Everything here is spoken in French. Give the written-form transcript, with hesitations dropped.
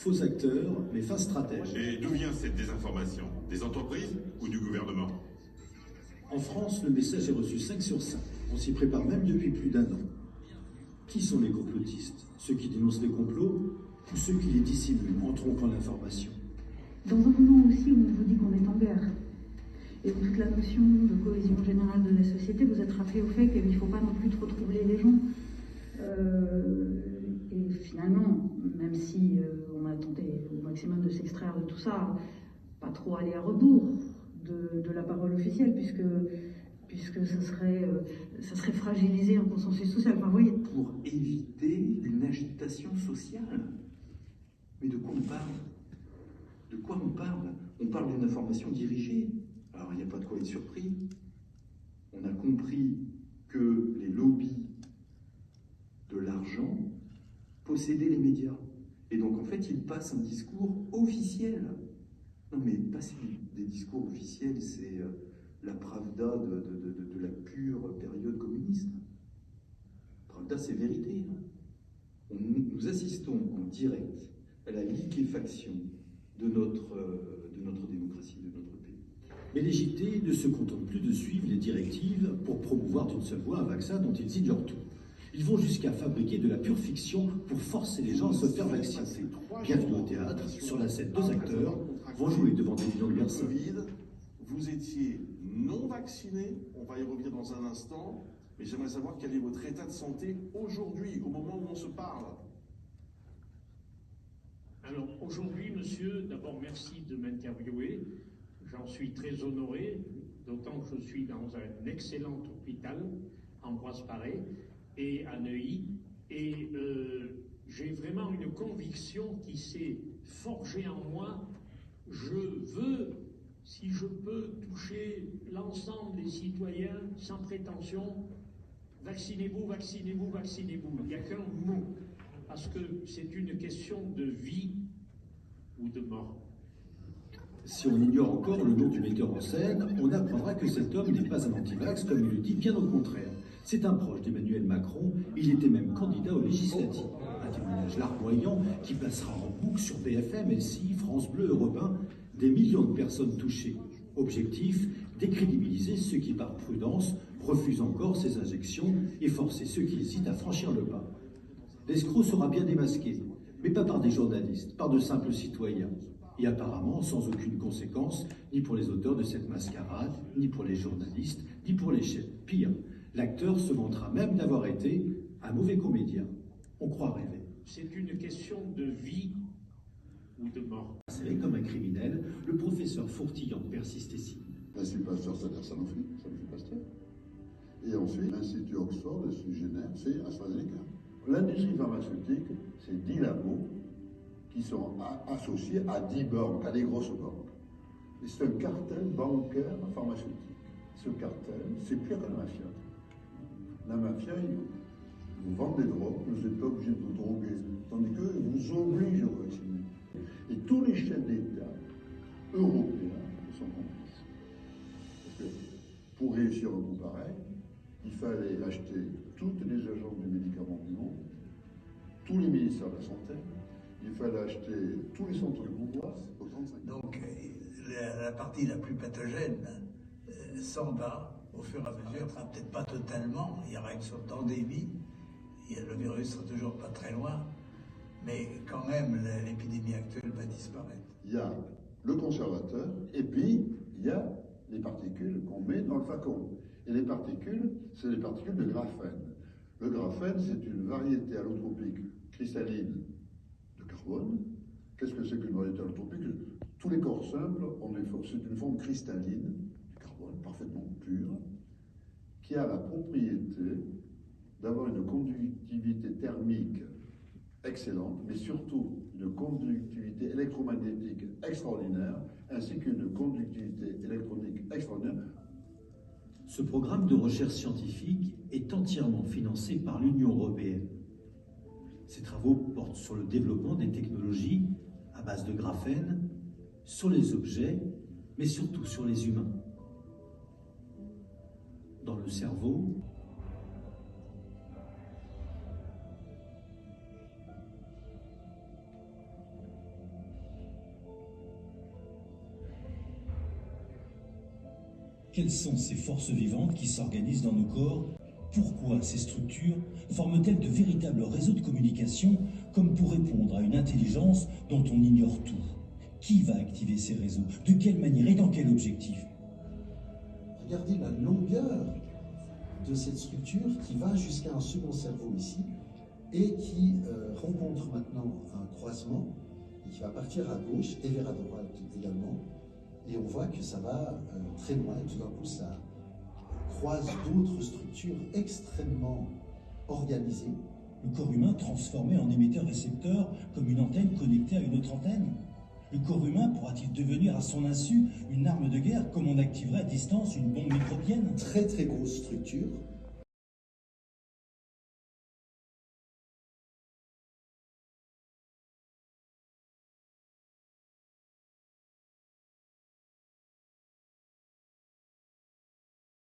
Faux acteurs, mais fins stratèges. Et d'où vient cette désinformation? Des entreprises ou du gouvernement? En France, le message est reçu 5 sur 5. On s'y prépare même depuis plus d'1 an. Qui sont les complotistes? Ceux qui dénoncent les complots ou ceux qui les dissimulent en tronquant l'information? Dans un moment aussi où on vous dit qu'on est en guerre, et où toute la notion de cohésion générale de la société, vous êtes rappelé au fait qu'il ne faut pas non plus trop troubler les gens. Et finalement, même si on a tenté au maximum de s'extraire de tout ça, pas trop aller à rebours de la parole officielle, puisque ça serait fragiliser un consensus social. Enfin, vous voyez. Pour éviter une agitation sociale. Mais de quoi on parle? De quoi on parle? On parle d'une information dirigée. Alors il n'y a pas de quoi être surpris. On a compris que les lobbies de l'argent possédaient les médias. Et donc en fait, ils passent un discours officiel. Non mais passer des discours officiels, c'est la Pravda de la pure période communiste. Pravda, c'est vérité. Nous assistons en direct à la liquéfaction de notre démocratie, de notre pays. Mais les JT ne se contentent plus de suivre les directives pour promouvoir d'une seule voix un vaccin dont ils ignorent tout. Ils vont jusqu'à fabriquer de la pure fiction pour forcer les gens à se faire vacciner. Bienvenue au théâtre, sur la scène, 2 acteurs vont jouer devant des millions de personnes. Vous étiez non vacciné, on va y revenir dans un instant, mais j'aimerais savoir quel est votre état de santé aujourd'hui, au moment où on se parle. Alors aujourd'hui, monsieur, d'abord merci de m'interviewer. J'en suis très honoré, d'autant que je suis dans un excellent hôpital, Ambroise Paré, et à Neuilly. Et j'ai vraiment une conviction qui s'est forgée en moi. Je veux, si je peux, toucher l'ensemble des citoyens sans prétention. Vaccinez-vous, vaccinez-vous, vaccinez-vous. Il n'y a qu'un mot. Parce que c'est une question de vie ou de mort. Si on ignore encore le nom du metteur en scène, on apprendra que cet homme n'est pas un anti-vax, comme il le dit, bien au contraire. C'est un proche d'Emmanuel Macron, il était même candidat aux législatives. Un témoignage larmoyant qui passera en boucle sur BFM, LCI, France Bleu, Europe 1, des millions de personnes touchées. Objectif, décrédibiliser ceux qui, par prudence, refusent encore ces injections et forcer ceux qui hésitent à franchir le pas. L'escroc sera bien démasqué, mais pas par des journalistes, par de simples citoyens. Et apparemment sans aucune conséquence, ni pour les auteurs de cette mascarade, ni pour les journalistes, ni pour les chefs. Pire, l'acteur se vantera même d'avoir été un mauvais comédien. On croit rêver. C'est une question de vie ou de mort. C'est comme un criminel, le professeur Fourtillant persiste ici. L'Institut Pasteur, c'est-à-dire Sanofi, Sanofi Pasteur. Et ensuite, l'Institut Oxford, l'Institut Génère, c'est AstraZeneca. L'industrie pharmaceutique, c'est 10 labos qui sont associés à 10 banques, à des grosses banques. Et c'est un cartel bancaire pharmaceutique. Ce cartel, c'est pire que la mafia. La mafia, ils vous vendent des drogues, vous n'êtes pas obligé de vous droguer, tandis qu'eux, ils vous obligent à vacciner. Et tous les chefs d'État européens sont complices. Parce que pour réussir un coup pareil, il fallait acheter toutes les agences du médicament du monde, tous les ministères de la Santé, il fallait acheter tous les centres de pouvoir au 35. Donc la partie la plus pathogène s'en va au fur et à mesure, enfin peut-être pas totalement, il y aura une sorte d'endémie, le virus sera toujours pas très loin, mais quand même l'épidémie actuelle va disparaître. Il y a le conservateur et puis il y a les particules qu'on met dans le flacon. Et les particules, c'est les particules de graphène. Le graphène, c'est une variété allotropique cristalline de carbone. Qu'est-ce que c'est qu'une variété allotropique? Tous les corps simples ont c'est une forme cristalline de carbone, parfaitement pure, qui a la propriété d'avoir une conductivité thermique excellente, mais surtout une conductivité électromagnétique extraordinaire, ainsi qu'une conductivité électronique extraordinaire. Ce programme de recherche scientifique est entièrement financé par l'Union européenne. Ces travaux portent sur le développement des technologies à base de graphène, sur les objets, mais surtout sur les humains. Dans le cerveau, Quelles sont ces forces vivantes qui s'organisent dans nos corps? Pourquoi ces structures forment-elles de véritables réseaux de communication comme pour répondre à une intelligence dont on ignore tout? Qui va activer ces réseaux? De quelle manière et dans quel objectif? Regardez la longueur de cette structure qui va jusqu'à un second cerveau ici et qui rencontre maintenant un croisement et qui va partir à gauche et vers à droite également. Et on voit que ça va très loin et tout d'un coup ça croise d'autres structures extrêmement organisées. Le corps humain transformé en émetteur-récepteur comme une antenne connectée à une autre antenne? Le corps humain pourra-t-il devenir à son insu une arme de guerre comme on activerait à distance une bombe microbienne? Très très grosse structure